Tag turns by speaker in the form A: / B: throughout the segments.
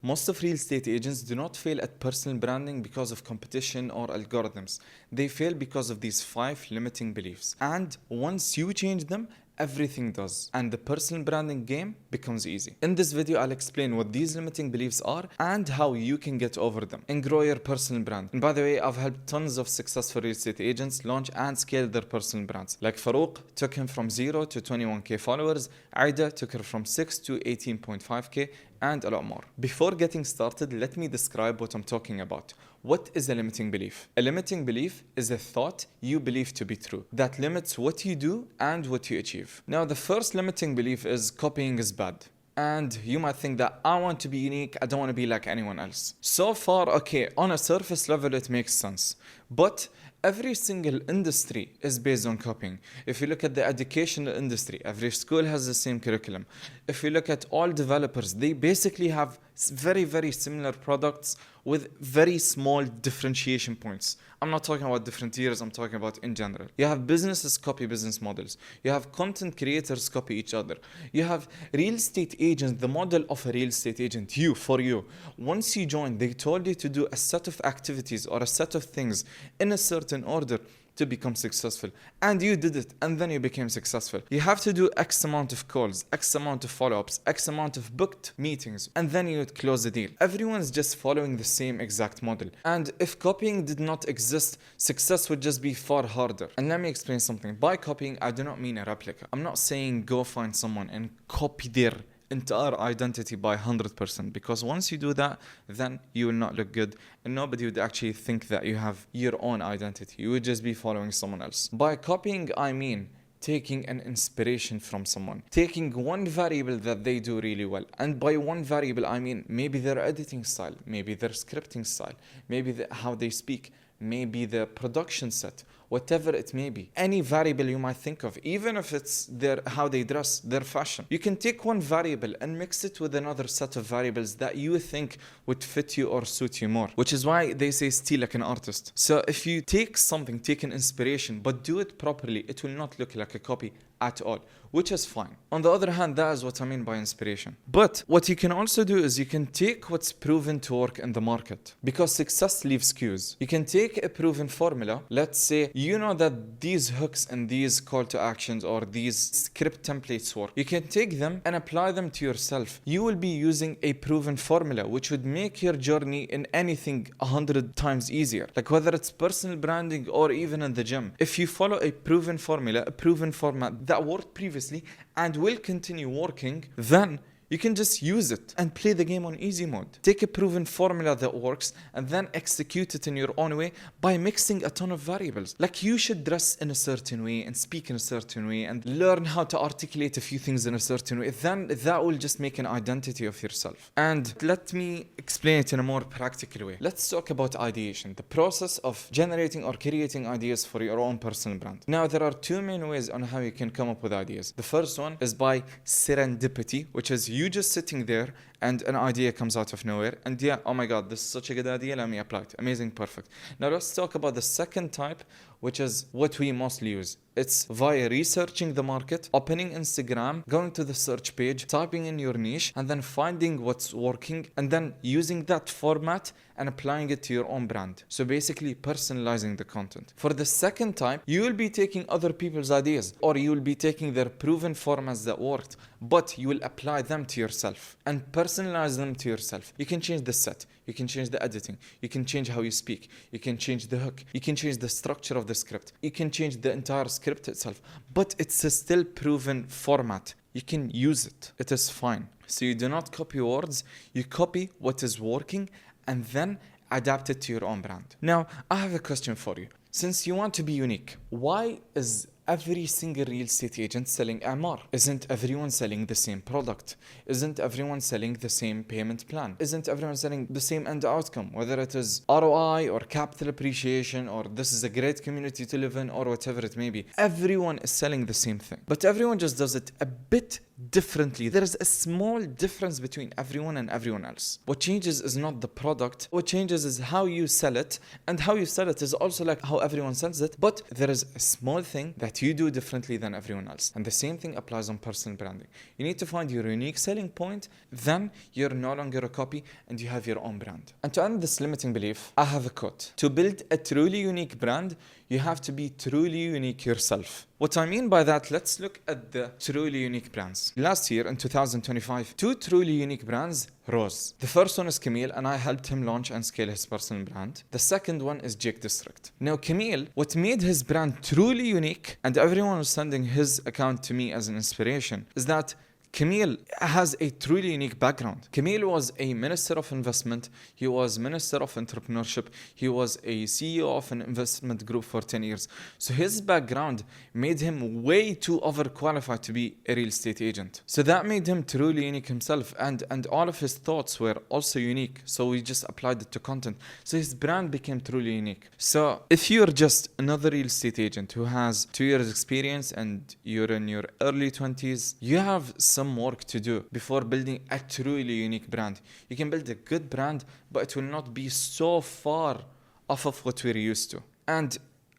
A: Most of real estate agents do not fail at personal branding because of competition or algorithms. They fail because of these 5 limiting beliefs. And once you change them, everything does. And the personal branding game becomes easy. In this video, I'll explain what these limiting beliefs are and how you can get over them and grow your personal brand. And by the way, I've helped tons of successful real estate agents launch and scale their personal brands. Like Farouk took him from 0 to 21k followers, Aida took her from 6 to 18.5k, and a lot more. Before getting started, let me describe what I'm talking about. What is a limiting belief? A limiting belief is a thought you believe to be true that limits what you do and what you achieve. Now, the first limiting belief is copying is bad. And you might think that I want to be unique, I don't want to be like anyone else. So far, okay, on a surface level, it makes sense. But every single industry is based on copying. If you look at the educational industry, every school has the same curriculum. If you look at all developers, they basically have very, very similar products with very small differentiation points. I'm not talking about different tiers, I'm talking about in general. You have businesses copy business models. You have content creators copy each other. You have real estate agents, the model of a real estate agent, for you. Once you join, they told you to do a set of activities or a set of things in a certain order to become successful, and you did it, and then you became successful. You have to do X amount of calls, X amount of follow-ups, X amount of booked meetings, and then you would close the deal. Everyone's just following the same exact model. And if copying did not exist, success would just be far harder. And let me explain something. By copying, I do not mean a replica. I'm not saying go find someone and copy their entire identity by 100%, because once you do that, then you will not look good and nobody would actually think that you have your own identity. You would just be following someone else. By copying, I mean taking an inspiration from someone, taking one variable that they do really well. And by one variable, I mean maybe their editing style, maybe their scripting style, maybe how they speak, maybe the production set, whatever it may be. Any variable you might think of, even if it's how they dress, their fashion. You can take one variable and mix it with another set of variables that you think would fit you or suit you more. Which is why they say steal like an artist. So if you take something, take an inspiration, but do it properly, it will not look like a copy at all, which is fine. On the other hand, that is what I mean by inspiration. But what you can also do is you can take what's proven to work in the market, because success leaves cues. You can take a proven formula. Let's say you know that these hooks and these call to actions or these script templates work. You can take them and apply them to yourself. You will be using a proven formula, which would make your journey in anything 100 times easier. Like whether it's personal branding or even in the gym. If you follow a proven formula, a proven format that worked previously and will continue working, then you can just use it and play the game on easy mode. Take a proven formula that works and then execute it in your own way by mixing a ton of variables. Like you should dress in a certain way and speak in a certain way and learn how to articulate a few things in a certain way. Then that will just make an identity of yourself. And let me explain it in a more practical way. Let's talk about ideation, the process of generating or creating ideas for your own personal brand. Now, there are 2 main ways on how you can come up with ideas. The first one is by serendipity, which is you just sitting there and an idea comes out of nowhere and oh my god, this is such a good idea, let me apply it. Amazing, perfect. Now let's talk about the second type, which is what we mostly use. It's via researching the market, opening Instagram, going to the search page, typing in your niche, and then finding what's working, and then using that format and applying it to your own brand. So basically personalizing the content. For the second type, you will be taking other people's ideas, or you will be taking their proven formats that worked, but you will apply them to yourself and personalize them to yourself. You can change the set, you can change the editing, you can change how you speak, you can change the hook, you can change the structure of the script, you can change the entire script itself, but it's a still proven format. You can use it. It is fine. So you do not copy words, you copy what is working and then adapt it to your own brand. Now, I have a question for you. Since you want to be unique, why is every single real estate agent selling MR? Isn't everyone selling the same product? Isn't everyone selling the same payment plan? Isn't everyone selling the same end outcome? Whether it is ROI or capital appreciation or this is a great community to live in or whatever it may be. Everyone is selling the same thing. But everyone just does it a bit differently. There is a small difference between everyone and everyone else. What changes is not the product. What changes is how you sell it. And how you sell it is also like how everyone sells it. But there is a small thing that that you do differently than everyone else. And the same thing applies on personal branding. You need to find your unique selling point, then you're no longer a copy and you have your own brand. And to end this limiting belief, I have a quote. To build a truly unique brand, you have to be truly unique yourself. What I mean by that, let's look at the truly unique brands. Last year in 2025, 2 truly unique brands rose. The first one is Camille, and I helped him launch and scale his personal brand. The second one is Jake District. Now Camille, what made his brand truly unique, and everyone was sending his account to me as an inspiration, is that Camille has a truly unique background. Camille was a minister of investment. He was minister of entrepreneurship. He was a CEO of an investment group for 10 years. So his background made him way too overqualified to be a real estate agent. So that made him truly unique himself. And all of his thoughts were also unique. So we just applied it to content. So his brand became truly unique. So if you're just another real estate agent who has 2 years experience and you're in your early 20s, you have some work to do before building a truly unique brand. You can build a good brand, but it will not be so far off of what we're used to. And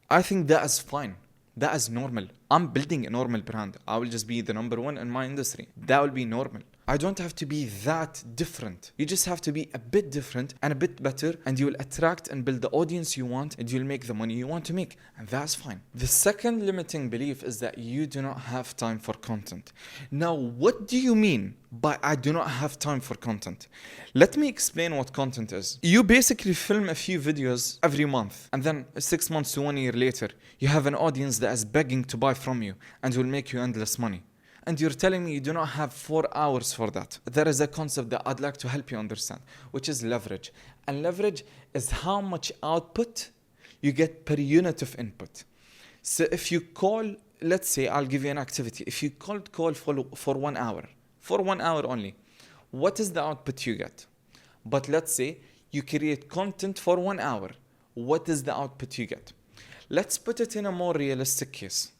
A: I think that is fine. That is normal. I'm building a normal brand. I will just be the number one in my industry. That will be normal. I don't have to be that different. You just have to be a bit different and a bit better, and you will attract and build the audience you want, and you'll make the money you want to make. And that's fine. The second limiting belief is that you do not have time for content. Now, what do you mean by I do not have time for content? Let me explain what content is. You basically film a few videos every month, and then 6 months to 1 year later, you have an audience that is begging to buy from you and will make you endless money. And you're telling me you do not have 4 hours for that. There is a concept that I'd like to help you understand, which is leverage. And leverage is how much output you get per unit of input. So if you call, let's say, I'll give you an activity. If you call for 1 hour, for 1 hour only, what is the output you get? But let's say you create content for 1 hour. What is the output you get? Let's put it in a more realistic case.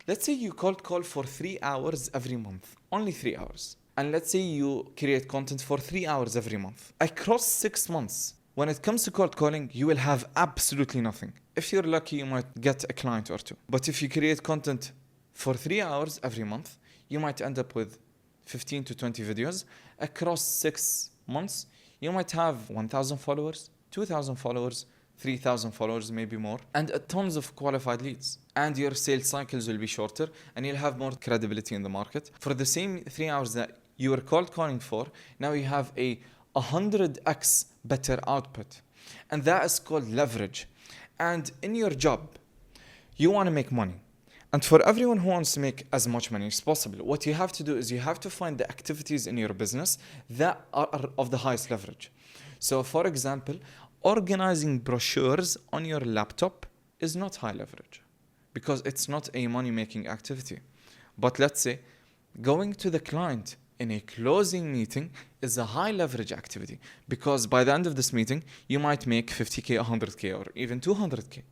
A: Let's say you call for 3 hours every month, only 3 hours. And let's say you create content for 3 hours every month. Across 6 months, when it comes to cold calling, you will have absolutely nothing. If you're lucky, you might get a client or two. But if you create content for 3 hours every month, you might end up with 15 to 20 videos. Across 6 months, you might have 1,000 followers, 2,000 followers, 3,000 followers, maybe more, and tons of qualified leads. And your sales cycles will be shorter, and you'll have more credibility in the market. For the same 3 hours that you were cold calling for, now you have a 100x better output. And that is called leverage. And in your job, you want to make money. And for everyone who wants to make as much money as possible, what you have to do is you have to find the activities in your business that are of the highest leverage. So for example, organizing brochures on your laptop is not high leverage because it's not a money-making activity. But let's say going to the client in a closing meeting is a high leverage activity because by the end of this meeting, you might make 50K, 100K, or even 200K,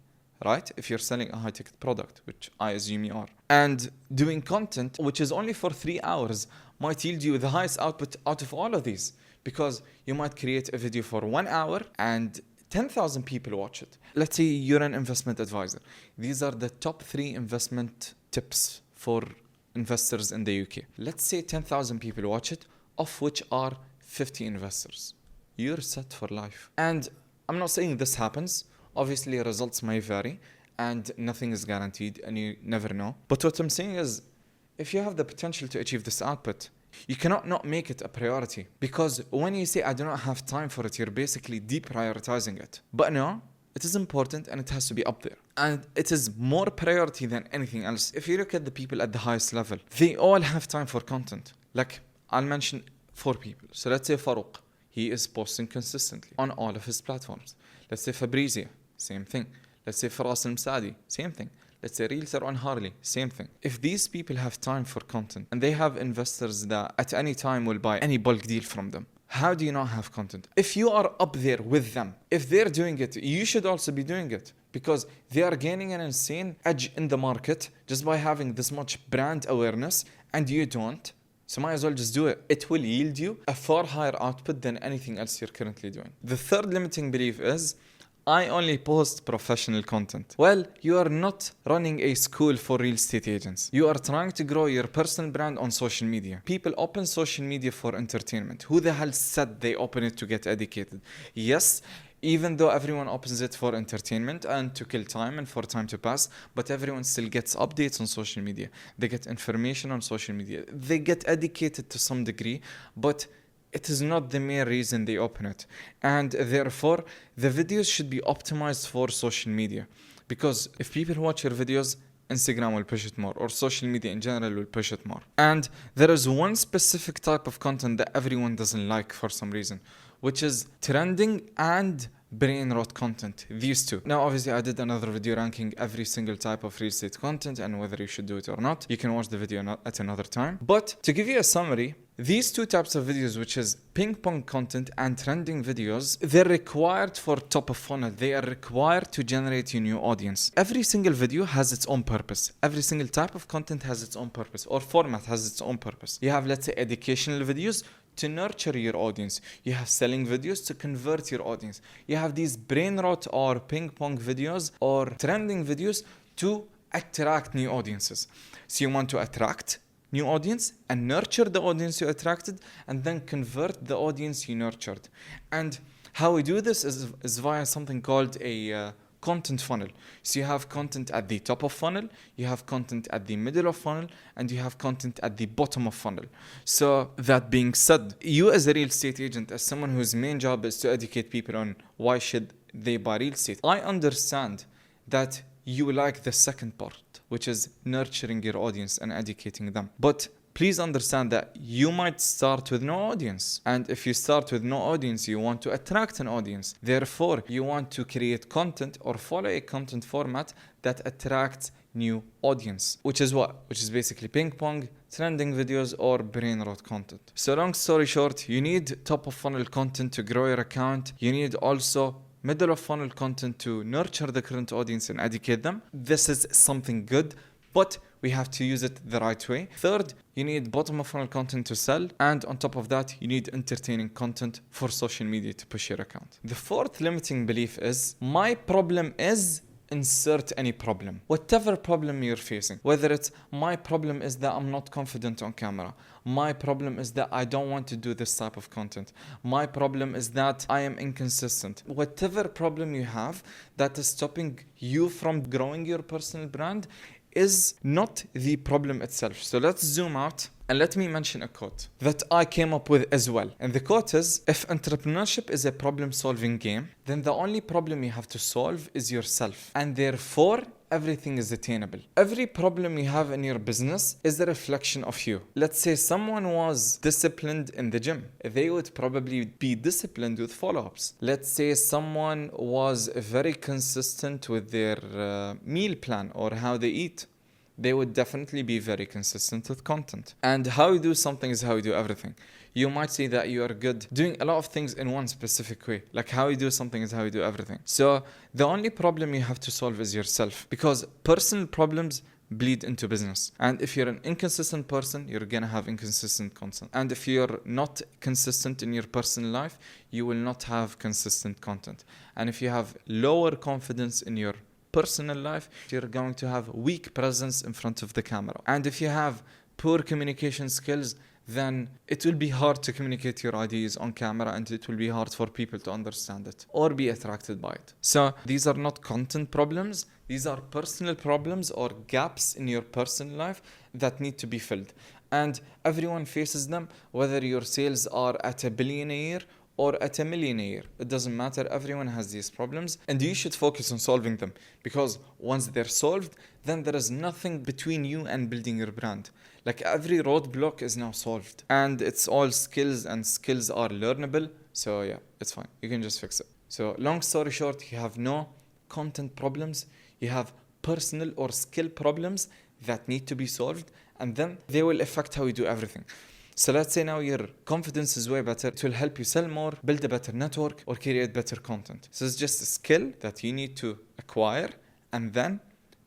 A: right? If you're selling a high-ticket product, which I assume you are. And doing content, which is only for 3 hours, might yield you the highest output out of all of these. Because you might create a video for 1 hour and 10,000 people watch it. Let's say you're an investment advisor. These are the top 3 investment tips for investors in the UK. Let's say 10,000 people watch it, of which are 50 investors. You're set for life. And I'm not saying this happens. Obviously, results may vary and nothing is guaranteed and you never know. But what I'm saying is, if you have the potential to achieve this output, you cannot not make it a priority, because when you say I do not have time for it, you're basically deprioritizing it. But no, it is important and it has to be up there. And it is more priority than anything else. If you look at the people at the highest level, they all have time for content. Like, I'll mention 4 people. So let's say Farouk, he is posting consistently on all of his platforms. Let's say Fabrizia, same thing. Let's say Faraz Al-Msaadi, same thing. Let's say Realtor on Harley, same thing. If these people have time for content and they have investors that at any time will buy any bulk deal from them, how do you not have content? If you are up there with them, if they're doing it, you should also be doing it, because they are gaining an insane edge in the market just by having this much brand awareness and you don't. So might as well just do it. It will yield you a far higher output than anything else you're currently doing. The third limiting belief is, I only post professional content. Well, you are not running a school for real estate agents. You are trying to grow your personal brand on social media. People open social media for entertainment. Who the hell said they open it to get educated? Yes, even though everyone opens it for entertainment and to kill time and for time to pass, but everyone still gets updates on social media. They get information on social media. They get educated to some degree, but it is not the main reason they open it. And therefore, the videos should be optimized for social media. Because if people watch your videos, Instagram will push it more, or social media in general will push it more. And there is one specific type of content that everyone doesn't like for some reason, which is trending and brain rot content. These two. Now, obviously, I did another video ranking every single type of real estate content and whether you should do it or not. You can watch the video at another time. But to give you a summary, these two types of videos, which is ping pong content and trending videos, they're required for top of funnel. They are required to generate a new audience. Every single video has its own purpose. Every single type of content has its own purpose, or format has its own purpose. You have, let's say, educational videos to nurture your audience. You have selling videos to convert your audience. You have these brain rot or ping pong videos or trending videos to attract new audiences. So you want to attract new audience and nurture the audience you attracted and then convert the audience you nurtured. And how we do this is via something called a content funnel. So you have content at the top of funnel, you have content at the middle of funnel, and you have content at the bottom of funnel. So that being said, you as a real estate agent, as someone whose main job is to educate people on why should they buy real estate, I understand that you like the second part, which is nurturing your audience and educating them. But please understand that you might start with no audience. And if you start with no audience, you want to attract an audience. Therefore, you want to create content or follow a content format that attracts new audience. Which is what? Which is basically ping pong, trending videos, or brain rot content. So long story short, you need top of funnel content to grow your account. You need also middle of funnel content to nurture the current audience and educate them. This is something good, but we have to use it the right way. Third, you need bottom of funnel content to sell. And on top of that, you need entertaining content for social media to push your account. The fourth limiting belief is, my problem is, insert any problem. Whatever problem you're facing, whether it's my problem is that I'm not confident on camera, my problem is that I don't want to do this type of content, my problem is that I am inconsistent. Whatever problem you have that is stopping you from growing your personal brand is not the problem itself. So let's zoom out and let me mention a quote that I came up with as well. And the quote is, if entrepreneurship is a problem-solving game, then the only problem you have to solve is yourself. And therefore, everything is attainable. Every problem you have in your business is a reflection of you. Let's say someone was disciplined in the gym. They would probably be disciplined with follow-ups. Let's say someone was very consistent with their meal plan or how they eat. They would definitely be very consistent with content. And how you do something is how you do everything. You might say that you are good doing a lot of things in one specific way. Like how you do something is how you do everything. So the only problem you have to solve is yourself, because personal problems bleed into business. And if you're an inconsistent person, you're gonna have inconsistent content. And if you're not consistent in your personal life, you will not have consistent content. And if you have lower confidence in your personal life, you're going to have weak presence in front of the camera. And if you have poor communication skills, then it will be hard to communicate your ideas on camera, and it will be hard for people to understand it or be attracted by it. So these are not content problems. These are personal problems or gaps in your personal life that need to be filled. And everyone faces them, whether your sales are at $1 billion a year or at $1 million a year. It doesn't matter. Everyone has these problems, and you should focus on solving them, because once they're solved, then there is nothing between you and building your brand. Like every roadblock is now solved, and it's all skills, and skills are learnable. So yeah, it's fine. You can just fix it. So long story short, you have no content problems. You have personal or skill problems that need to be solved, and then they will affect how you do everything. So let's say now your confidence is way better. It will help you sell more, build a better network, or create better content. So it's just a skill that you need to acquire, and then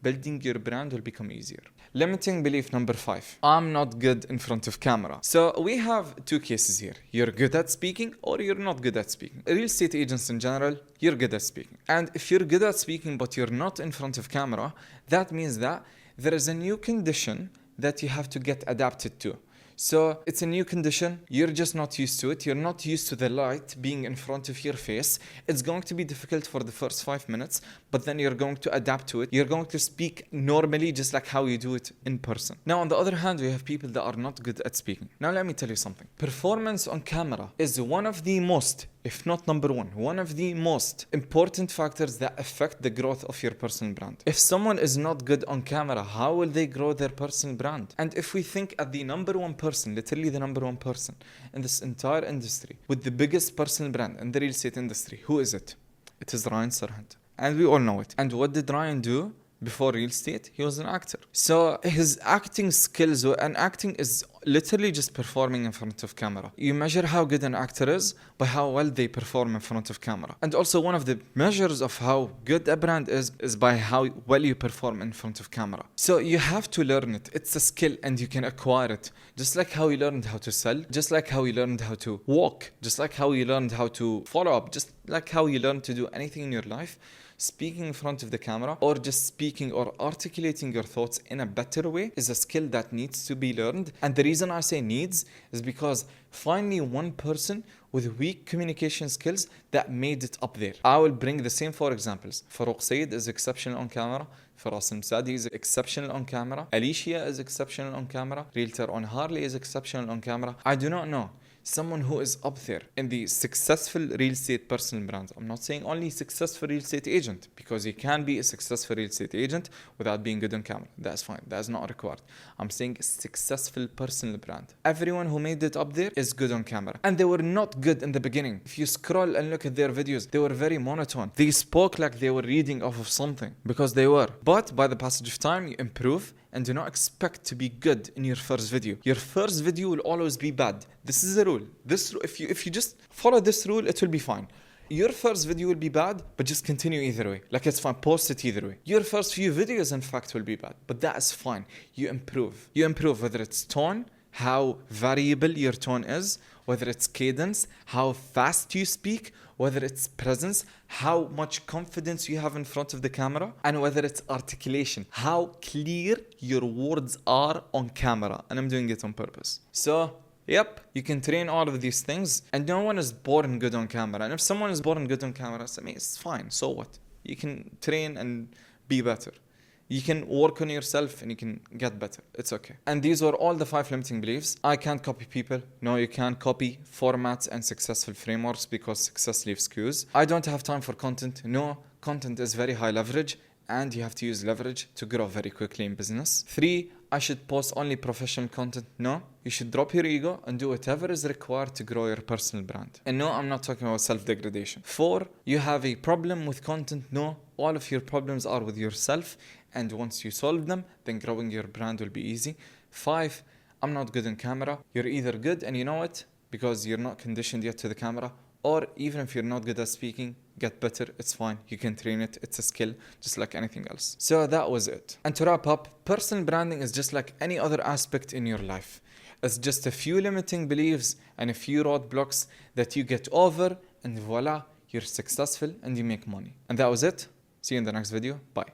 A: building your brand will become easier. Limiting belief number 5. I'm not good in front of camera. So we have two cases here. You're good at speaking or you're not good at speaking. Real estate agents in general, you're good at speaking. And if you're good at speaking but you're not in front of camera, that means that there is a new condition that you have to get adapted to. So it's a new condition, you're just not used to it, you're not used to the light being in front of your face. It's going to be difficult for the first 5 minutes, but then you're going to adapt to it. You're going to speak normally just like how you do it in person. Now on the other hand, we have people that are not good at speaking. Now let me tell you something. Performance on camera is one of the most, if not number one of the most important factors that affect the growth of your personal brand. If someone is not good on camera, how will they grow their personal brand? And if we think at the number one person, literally the number one person in this entire industry with the biggest personal brand in the real estate industry, who is it? It is Ryan Serhant. And we all know it. And what did Ryan do? Before real estate, he was an actor. So his acting skills, and acting is literally just performing in front of camera. You measure how good an actor is by how well they perform in front of camera. And also one of the measures of how good a brand is by how well you perform in front of camera. So you have to learn it. It's a skill and you can acquire it. Just like how you learned how to sell, just like how you learned how to walk, just like how you learned how to follow up, just like how you learned to do anything in your life. Speaking in front of the camera or just speaking or articulating your thoughts in a better way is a skill that needs to be learned. And the reason I say needs is because find me one person with weak communication skills that made it up there. I will bring the same 4 examples. Farouk Saeed is exceptional on camera. Faraz Msadi is exceptional on camera. Alicia is exceptional on camera. Realtor on Harley is exceptional on camera. I do not know someone who is up there in the successful real estate personal brand. I'm not saying only successful real estate agent, because you can be a successful real estate agent without being good on camera. That's fine. That's not required. I'm saying successful personal brand. Everyone who made it up there is good on camera. And they were not good in the beginning. If you scroll and look at their videos, they were very monotone. They spoke like they were reading off of something, because they were. But by the passage of time, you improve. And do not expect to be good in your first video. Your first video will always be bad. This is the rule. If you just follow this rule, it will be fine. Your first video will be bad, but just continue either way. Like, it's fine, post it either way. Your first few videos, in fact, will be bad, but that is fine. You improve. You improve, whether it's tone, how variable your tone is, whether it's cadence, how fast you speak, whether it's presence, how much confidence you have in front of the camera, and whether it's articulation, how clear your words are on camera. And I'm doing it on purpose. So, yep, you can train all of these things, and no one is born good on camera. And if someone is born good on camera, I mean, it's fine. So what? You can train and be better. You can work on yourself and you can get better. It's okay. And these were all the 5 limiting beliefs. I can't copy people. No, you can't copy formats and successful frameworks, because success leaves cues. I don't have time for content. No, content is very high leverage, and you have to use leverage to grow very quickly in business. 3, I should post only professional content. No, you should drop your ego and do whatever is required to grow your personal brand. And no, I'm not talking about self-degradation. 4, you have a problem with content. No, all of your problems are with yourself. And once you solve them, then growing your brand will be easy. 5, I'm not good on camera. You're either good and you know it because you're not conditioned yet to the camera, or even if you're not good at speaking, get better. It's fine. You can train it. It's a skill, just like anything else. So that was it. And to wrap up, personal branding is just like any other aspect in your life. It's just a few limiting beliefs and a few roadblocks that you get over, and voila, you're successful and you make money. And that was it. See you in the next video. Bye.